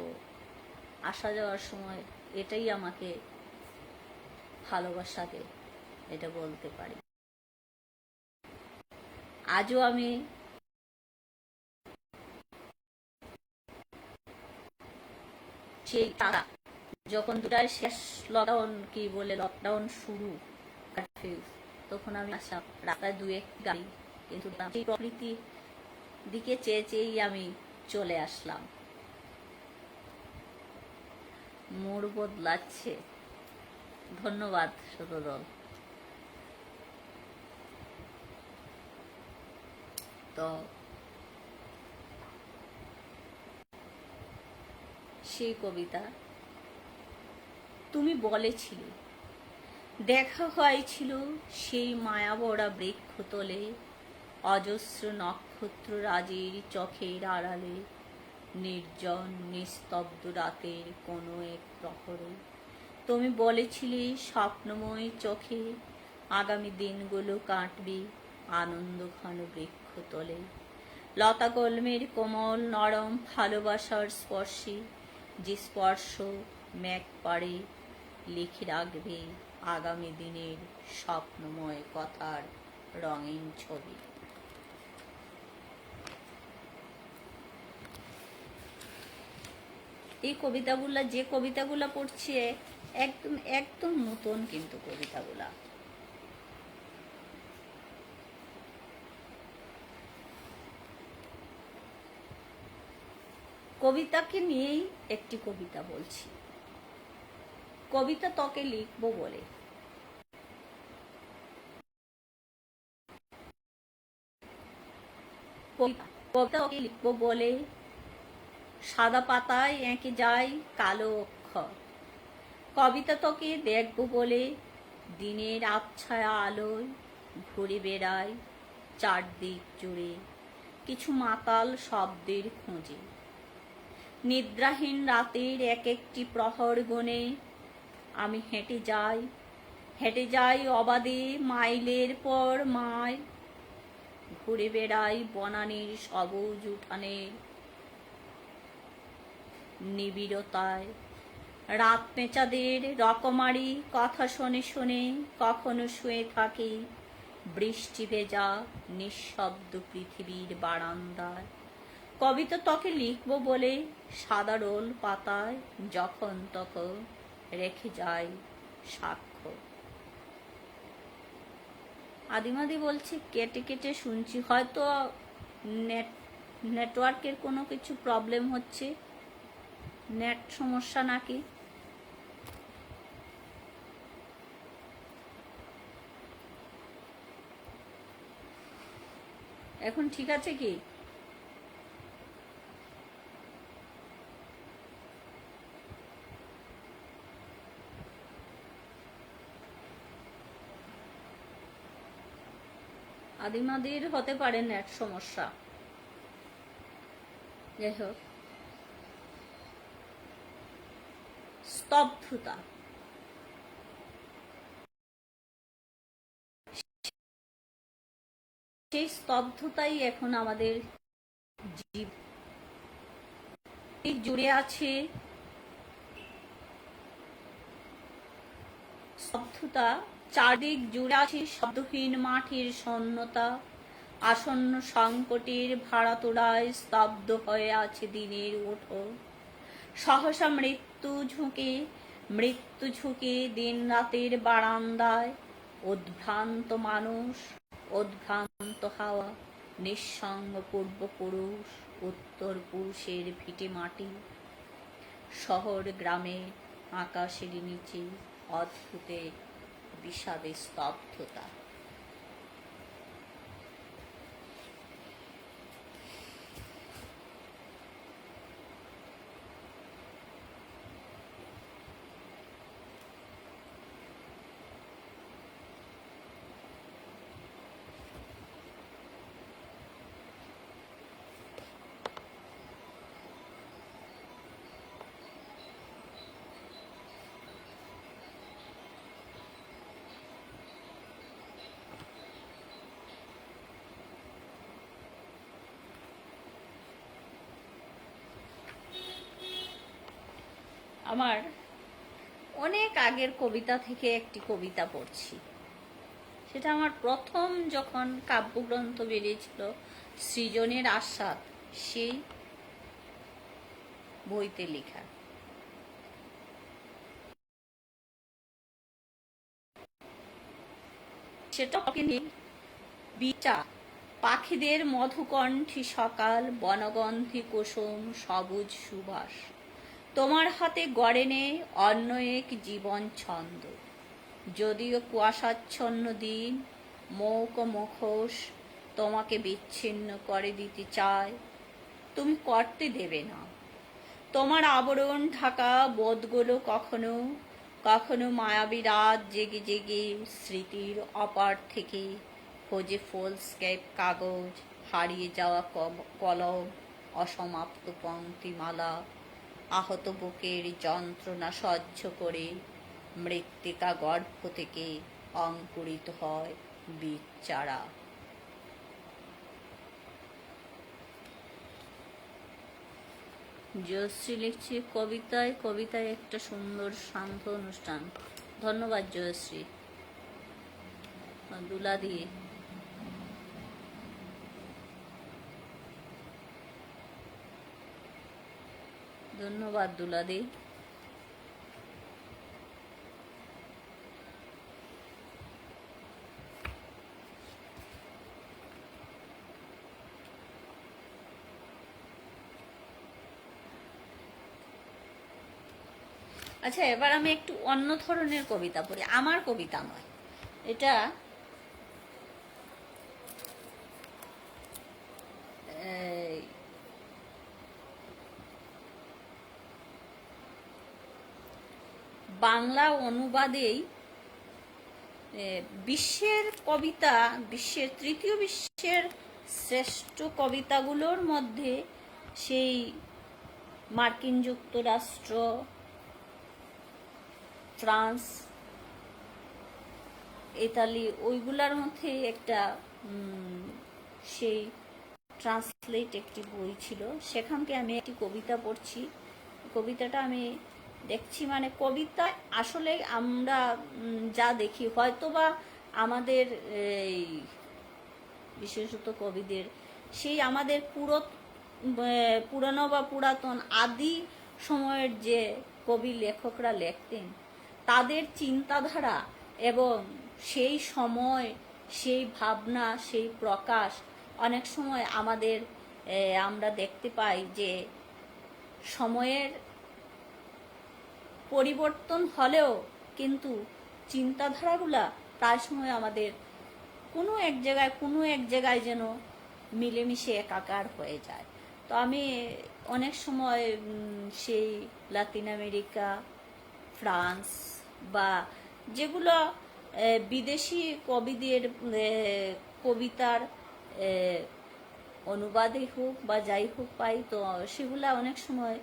[SPEAKER 1] আসা যাওয়ার সময় এটাই আমাকে ভালোবাসা দেয়, এটা বলতে পারি। আজও আমি সেই যখন দুটার শেষ লকডাউন কি বলে লকডাউন শুরু কারফিউ, তখন আমি আসলাম রাস্তায় দু একটি গাড়ি, কিন্তু সেই প্রকৃতির দিকে চেয়ে চেয়েই আমি চলে আসলাম। মোড় বদলাচ্ছে। ধন্যবাদ শতদল। তো সেই কবিতা তুমি বলেছিলে, দেখা হয়েছিল সেই মায়াবড়া বৃক্ষতলে, অজস্র নক্ষত্র রাজির চোখের আড়ালে, নির্জন নিস্তব্ধ রাতের কোনো এক প্রহরে। তুমি বলেছিলে স্বপ্নময় চোখে আগামী দিনগুলো কাটবে আনন্দ ঘন বৃক্ষতলে। লতা কলমের কোমল নরম ভালোবাসার স্পর্শে, যে স্পর্শ মেঘ পাড়ে লিখে রাখবে আগামী দিনের স্বপ্নময় কথার রঙিন ছবি। এই কবিতাগুলা, যে কবিতাগুলা পড়ছি, একদম একদম নতুন কিন্তু কবিতাগুলা। কবিতাকে নিয়েই একটি কবিতা বলছি। কবিতা তোকে লিখবো বলে। কবিতা তোকে লিখবো বলে সাদা পাতায় এঁকে যায় কালো অক্ষর। কবিতা তোকে দেখবো বলে দিনের আবছায়া আলোয় ঘুরে বেড়ায় চারদিক জুড়ে কিছু মাতাল শব্দের খোঁজে। নিদ্রাহীন রাতের এক একটি প্রহর গণে আমি হেঁটে যাই অবাধে মাইলের পর মাইল, ঘুরে বেড়াই বনানীর সবুজ উঠানের নিবিড়তায়। রাত পেঁচাদের রকমারি কথা শুনে শুনে কখনো শুয়ে থাকি বৃষ্টি ভেজা নিঃশব্দ পৃথিবীর বারান্দায়। কবিতা তোকে লিখবো বলে সাদা রোল পাতায় যখন তখন রেখে যাই সাক্ষ্য। আদিমাদি বলছি কেটে কেটে শুনছি, হয়তো নেটওয়ার্কের কোনো কিছু প্রবলেম হচ্ছে, নেট সমস্যা নাকি। এখন ঠিক আছে কি? আদিমাদির হতে পারে নেট সমস্যা। যাই হোক, স্তব্ধতা, সেই স্তব্ধতাই এখন আমাদের জীব জুড়ে আছে। স্তব্ধতা, চারদিক জুড়ে আছে শব্দহীন মাঠের শূন্যতা। আসন্ন সংকটের ভাড়াতোড়ায় স্তব্ধ হয়ে আছে দিনের ওঠো। সহসা মৃত্যু ঝুঁকে দিন রাতের বারান্দায়। উদ্ভ্রান্ত মানুষ, উদ্ভ্রান্ত হাওয়া, নিঃসঙ্গ পূর্বপুরুষ, উত্তর পুরুষের ভিটে মাটি। শহর গ্রামে আকাশের নিচে অদ্ভুতে বিষাদে স্তব্ধতা। আমার অনেক আগের কবিতা থেকে একটি কবিতা পড়ছি। সেটা আমার প্রথম যখন কাব্যগ্রন্থ বেরিয়েছিল সৃজনের আস্বাদ, সেই বইতে লেখা। সেটা বিচার, পাখিদের মধুকণ্ঠী সকাল, বনগন্ধি কুসুম সবুজ সুবাস, তোমার হাতে গড়ে নেই অন্য এক জীবন ছন্দ। যদিও কুয়াশাচ্ছন্ন দিন মৌক মুখোশ তোমাকে বিচ্ছিন্ন করে দিতে চায়, তুমি করতে দেবে না। তোমার আবরণ ঢাকা বোধগুলো কখনো কখনো মায়াবী রাত জেগে জেগে স্মৃতির অপার থেকে খোঁজে ফুলস্কেপ কাগজ, হারিয়ে যাওয়া কলম, অসমাপ্ত পংক্তিমালা। আহত বুকের যন্ত্রণা সহ্য করে মৃত্তিকা গর্ভ থেকে অঙ্কুরিত হয় বীজ চারা। জয়শ্রী লিখছি কবিতায় কবিতায় একটা সুন্দর শান্ত অনুষ্ঠান। ধন্যবাদ জয়শ্রী। দুলা দিয়ে ধন্যবাদ দুলাদি। আচ্ছা, এবার আমি একটু অন্য ধরনের কবিতা পড়ি, আমার কবিতা নয় এটা। বাংলা অনুবাদেই বিশ্বের কবিতা, বিশ্বের তৃতীয় বিশ্বের শ্রেষ্ঠ কবিতাগুলোর মধ্যে সেই মার্কিন যুক্তরাষ্ট্র, ফ্রান্স, ইতালি, ওইগুলার মধ্যে একটা সেই ট্রান্সলেট একটি বই ছিল, সেখানকে আমি একটি কবিতা পড়ছি। কবিতাটা আমি দেখছি, মানে কবিতা আসলে আমরা যা দেখি, হয়তোবা আমাদের এই বিশেষত কবিদের সেই আমাদের পুরনো বা পুরাতন আদি সময়ের যে কবি লেখকরা লিখতেন, তাদের চিন্তাধারা এবং সেই সময় সেই ভাবনা, সেই প্রকাশ অনেক সময় আমাদের আমরা দেখতে পাই যে সময়ের পরিবর্তন হলেও কিন্তু চিন্তাধারাগুলা প্রায় সময় আমাদের কোনো এক জায়গায় যেন মিলেমিশে একাকার হয়ে যায়। তো আমি অনেক সময় সেই লাতিন আমেরিকা, ফ্রান্স বা যেগুলো বিদেশি কবিদের কবিতার অনুবাদে হোক বা যাই হোক পাই, তো সেগুলা অনেক সময়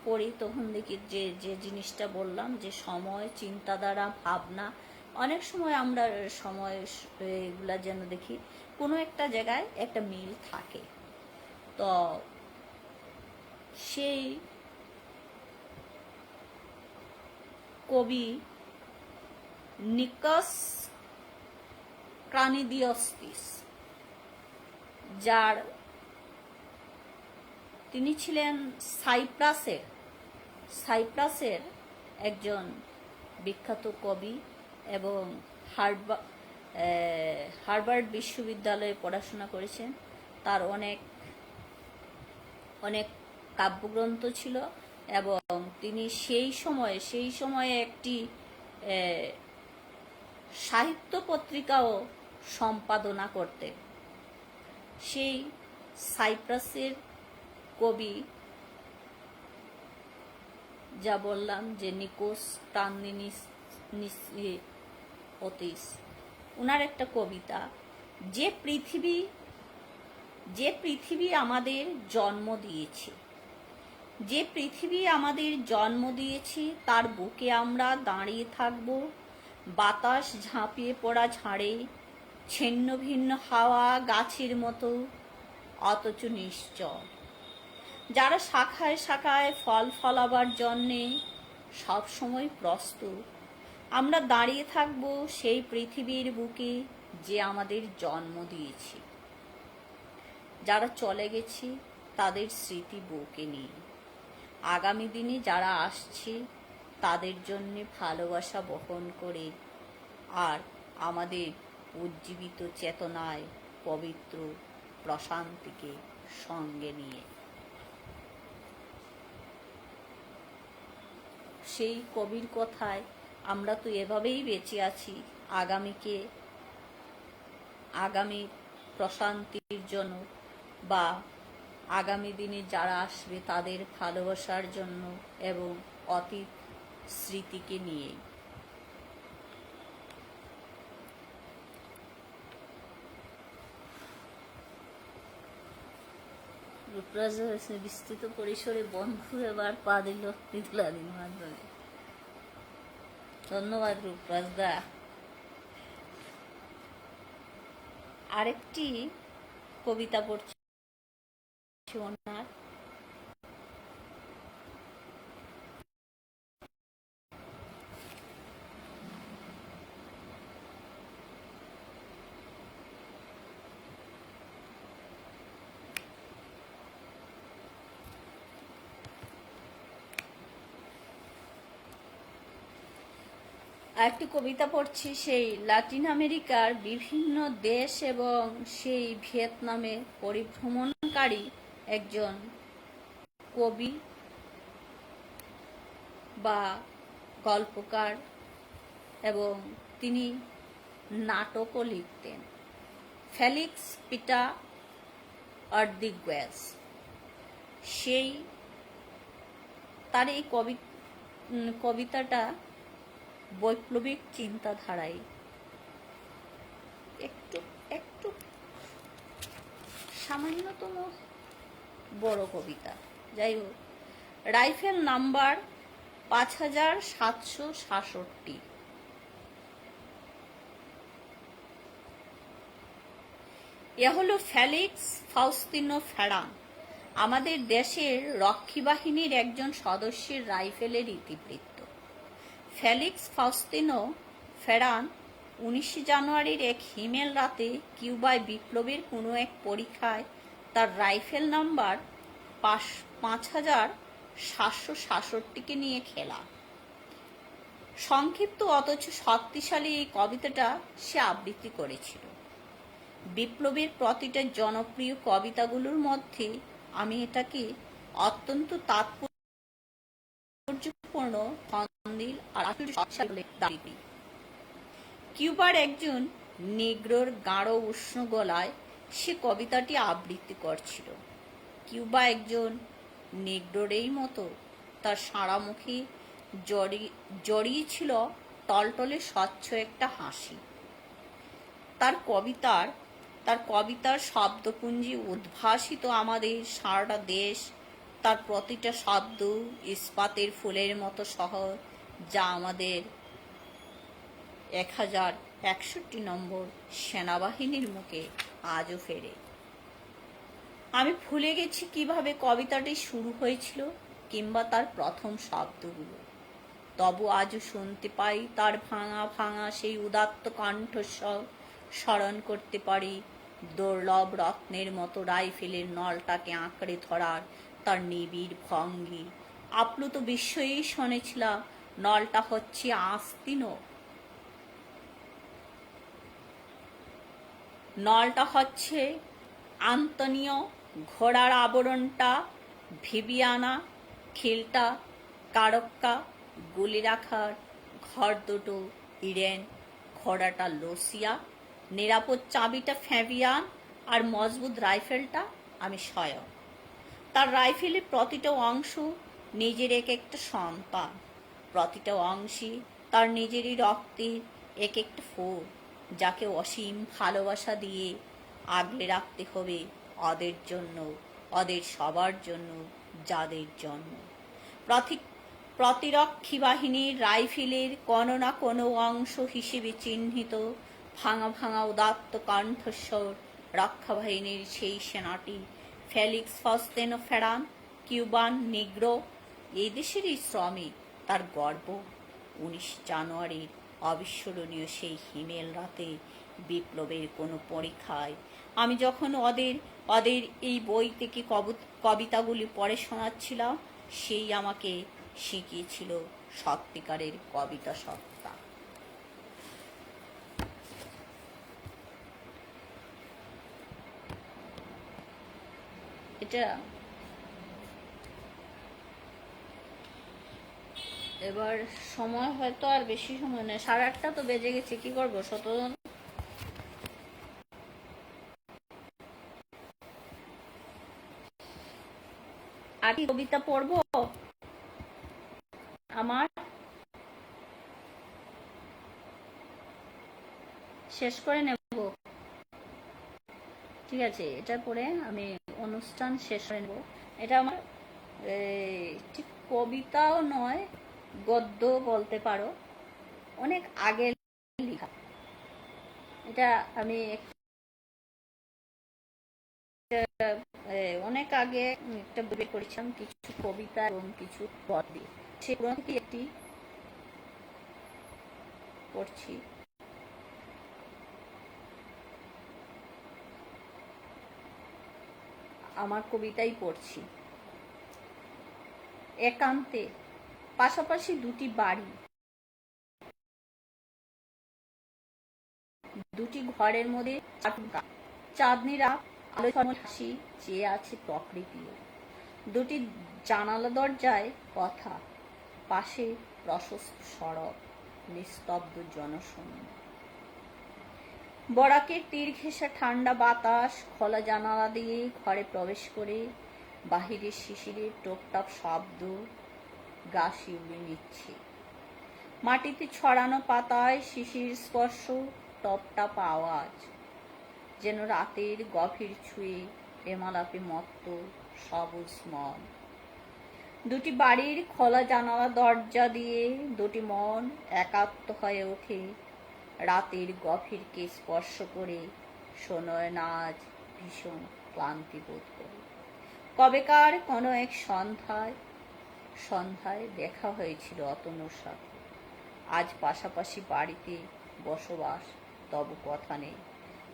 [SPEAKER 1] পড়ি, তখন দেখি যে যে জিনিসটা বললাম যে সময়, চিন্তাধারা, ভাবনা, অনেক সময় আমরা সময় এগুলা যেন দেখি কোনো একটা জায়গায় একটা মিল থাকে। তো সেই কবি নিকস ক্রানিদিয়স্কিস, যার তিনি ছিলেন সাইপ্রাসের একজন বিখ্যাত কবি এবং হার্ভার্ড বিশ্ববিদ্যালয়ে পড়াশোনা করেছেন। তার অনেক অনেক কাব্যগ্রন্থ ছিল এবং তিনি সেই সময়ে একটি সাহিত্য পত্রিকাও সম্পাদনা করতেন। সেই সাইপ্রাসের কবি, যা বললাম যে নিকোস ক্রানিদিয়স্কিস, ওনার একটা কবিতা, যে পৃথিবী আমাদের জন্ম দিয়েছে, যে পৃথিবী আমাদের জন্ম দিয়েছে তার বুকে আমরা দাঁড়িয়ে থাকব, বাতাস ঝাঁপিয়ে পড়া ঝাড়ে, ছিন্ন ভিন্ন হাওয়া গাছের মতো অথচ নিশ্চল, যারা শাখায় শাখায় ফল ফলাবার জন্যে সবসময় প্রস্তুত। আমরা দাঁড়িয়ে থাকব সেই পৃথিবীর বুকে যে আমাদের জন্ম দিয়েছে, যারা চলে গেছে তাদের স্মৃতি বুকে নিয়ে আগামী দিনে যারা আসছে তাদের জন্যে ভালোবাসা বহন করে, আর আমাদের উজ্জীবিত চেতনায় পবিত্র প্রশান্তিকে সঙ্গে নিয়ে। সেই কবির কথায় আমরা তো এভাবেই বেঁচে আছি আগামী প্রশান্তির জন্য, বা আগামী দিনে যারা আসবে তাদের ভালোবাসার জন্য, এবং অতীত স্মৃতিকে নিয়ে। রূপরাজ বিস্তৃত পরিসরে বন্ধু এবার পা দিল দিন মাধ্যমে। ধন্যবাদ রূপরাজ দা। আরেকটি কবিতা পড়ছি ওনার। আরেকটি কবিতা পড়ছি সেই লাতিন আমেরিকার বিভিন্ন দেশ এবং সেই ভিয়েতনামে পরিভ্রমণকারী একজন কবি বা গল্পকার, এবং তিনি নাটকও লিখতেন, ফেলিক্স পিটা রদ্রিগুয়েজ। সেই তার এই কবিতাটা বৈপ্লবিক চিন্তাধারায় একটু একটু সামান্যতম বড় কবিতা। যাই হোক, রাইফেল নাম্বার 5766। এ হলো ফেলিক্স ফাউস্তিনো ফেরান, আমাদের দেশের রক্ষী বাহিনীর একজন সদস্যের রাইফেলের ইতিবৃত্ত। ফেলিক্স ফাউস্তিনো ফেরান 19 জানুয়ারির এক হিমেল রাতে কিউবায় বিপ্লবের কোনো এক পরীক্ষায় তার রাইফেল নাম্বার 5766কে নিয়ে খেলা। সংক্ষিপ্ত অথচ শক্তিশালী এই কবিতাটা সে আবৃত্তি করেছিল। বিপ্লবের প্রতিটা জনপ্রিয় কবিতাগুলোর মধ্যে আমি এটাকে অত্যন্ত তাৎপর্যপূর্ণ সন্দিল আর বলে দাবি করি। কিউবার একজন নেগ্রোর গাঢ় উষ্ণ গলায় সে কবিতাটি আবৃত্তি করছিল। কিউবা একজন নেগ্রোরেই মতো তার সারা মুখে জড়িয়েছিল টলটলে স্বচ্ছ একটা হাসি। তার কবিতার শব্দপুঞ্জে উদ্ভাসিত আমাদের সারাটা দেশ, তার প্রতিটা শব্দ ইস্পাতের ফুলের মতো সহজ, যা আমাদের 1061 নম্বর সেনাবাহিনীর মুখে আজও ফেরে। আমি ভুলে গেছি কিভাবে কবিতাটি শুরু হয়েছিল কিংবা তার প্রথম শব্দগুলো, তবু আজও শুনতে পাই তার ভাঙা ভাঙা সেই উদাত্ত কণ্ঠস্বর, স্মরণ করতে পারি দুর্লভ রত্নের মতো রাইফেলের নলটাকে আঁকড়ে ধরার তার নিবিড় ভঙ্গি। আপ্লুত বিস্ময়েই শুনেছিলাম নলটা হচ্ছে আস্তিনো, নলটা হচ্ছে আন্তনিও, ঘোড়ার আবরণটা ভিভিয়ানা, খিলটা কারক্কা, গুলি রাখার ঘর দুটো ইরেন, ঘোড়াটা লোসিয়া, নিরাপদ চাবিটা ফ্যাভিয়ান, আর মজবুত রাইফেলটা আমি স্বয়ং। তার রাইফেলের প্রতিটা অংশ নিজের এক একটা সন্তান, প্রতিটা অংশে তার নিজেরই রক্তের এক একটা ফোঁটা, যাকে অসীম ভালোবাসা দিয়ে আগলে রাখতে হবে ওদের জন্য, ওদের সবার জন্য, যাদের জন্য। প্রতিরক্ষী বাহিনীর রাইফেলের কোনো না কোনো অংশ হিসেবে চিহ্নিত ভাঙা ভাঙা উদাত্ত কণ্ঠস্বর রক্ষা বাহিনীর সেই সেনাটি ফেলিক্স ফাউস্তিনো ফেরান, কিউবান নিগ্রো, এই দেশেরই শ্রমিক, তার গর্ব। 19 জানুয়ারির অবিস্মরণীয় সেই হিমেল রাতে বিপ্লবের কোনো পরীক্ষায়। আমি যখন ওদের ওদের এই বই থেকে কবিতাগুলি পড়ে শোনাচ্ছিলাম, সেই আমাকে শিখিয়েছিল সত্যিকারের কবিতা সত্তা। এটা এবার সময় হয়তো আর বেশি সময় নেই, 8:30 তো বেজে গেছে, কি করবো শতজন। আর কি কবিতা পড়বো আমার, শেষ করে নেব, ঠিক আছে? এটা পড়ে আমি অনুষ্ঠান শেষ করে নেব। এটা আমার ঠিক কবিতাও নয়, গদ্য বলতে পারো, অনেক আগে লেখা। এটা আমি অনেক আগে একটা বই করেছিলাম, কিছু কবিতা এবং কিছু গদ্য দিয়ে, সেগুলো থেকে একটি পড়ছি। আমার কবিতাই পড়ছি। একান্তে পাশাপাশি দুটি বাড়ি, দুটি ঘরের মধ্যে চাঁদনিরা আলো হাসি চেয়ে আছে প্রকৃতিও। দুটি জানালা দরজায় কথা, পাশে প্রশস্ত সড়ক, নিস্তব্ধ জনশূন্য। বরাকের তীর ঘেঁষা ঠান্ডা বাতাস খোলা জানালা দিয়ে ঘরে প্রবেশ করে বাহিরের শিশিরের টোপটাপ শব্দ গা শিউরে নিচ্ছে। মাটিতে ছড়ানো পাতায় শিশির স্পর্শ, টপটাপ আওয়াজ, যেন রাতের গভীর ছুঁয়ে এমালাপে মত্ত সবুজ মন। দুটি বাড়ির খোলা জানালা দরজা দিয়ে দুটি মন একাত্ম হয়ে ওঠে, রাতের গভীরকে স্পর্শ করে শোনয় নাজ ভীষণ ক্লান্তি বোধ করে। কবেকার কোনো এক সন্ধ্যায় দেখা হয়েছিল অতনুর সাথে। আজ পাশাপাশি বাড়িতে বসবাস, তবু কথা নেই,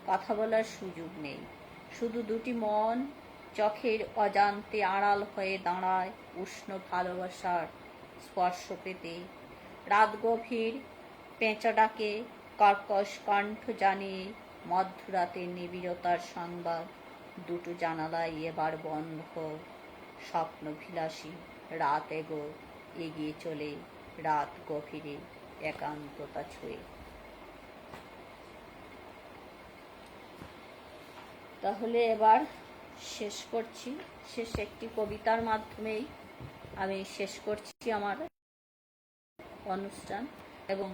[SPEAKER 1] কথা বলার সুযোগ নেই। শুধু দুটি মন চোখের অজান্তে আড়াল হয়ে দাঁড়ায় উষ্ণ ভালোবাসার স্পর্শ পেতে। রাত গভীর পেঁচা ডাকে কর্কশ কণ্ঠ জানিয়ে মধ্যরাতের নিবিড়তার সংবাদ। দুটো জানালাই এবার বন্ধ, স্বপ্নবিলাসী রাত এগিয়ে চলে রাত গভীরে একান্ততা ছুঁয়ে। তাহলে এবার শেষ করছি, শেষ একটি কবিতার মাধ্যমেই আমি শেষ করছি আমার অনুষ্ঠান। এবং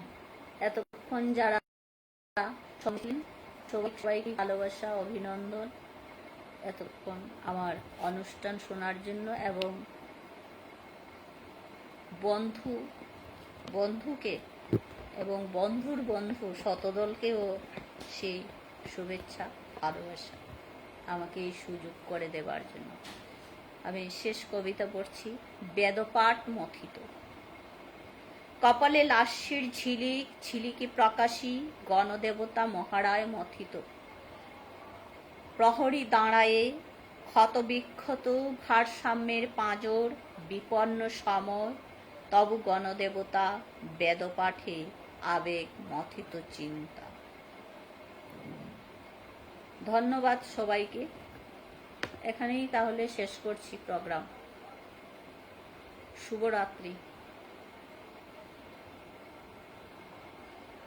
[SPEAKER 1] এতক্ষণ যারা সবাইকে ভালোবাসা, অভিনন্দন এতক্ষণ আমার অনুষ্ঠান শোনার জন্য, এবং বন্ধুকে এবং বন্ধুর বন্ধু শতদলকেও সেই শুভেচ্ছা, ভালোবাসা আমাকে এই সুযোগ করে দেবার জন্য। আমি শেষ কবিতা পড়ছি। বেদপাঠ মথিত। কপালে লাস্যের ঝিলিক ঝিলিকে প্রকাশী, গণদেবতা মহারায় মথিত। প্রহরী দাঁড়ায়ে ক্ষতবিক্ষত ভারসাম্যের পাঁজর, বিপন্ন সময় তবু গণদেবতা বেদপাঠে আবেগ মথিত চিন্তা। ধন্যবাদ সবাইকে। এখানেই তাহলে শেষ করছি প্রোগ্রাম। শুভরাত্রি।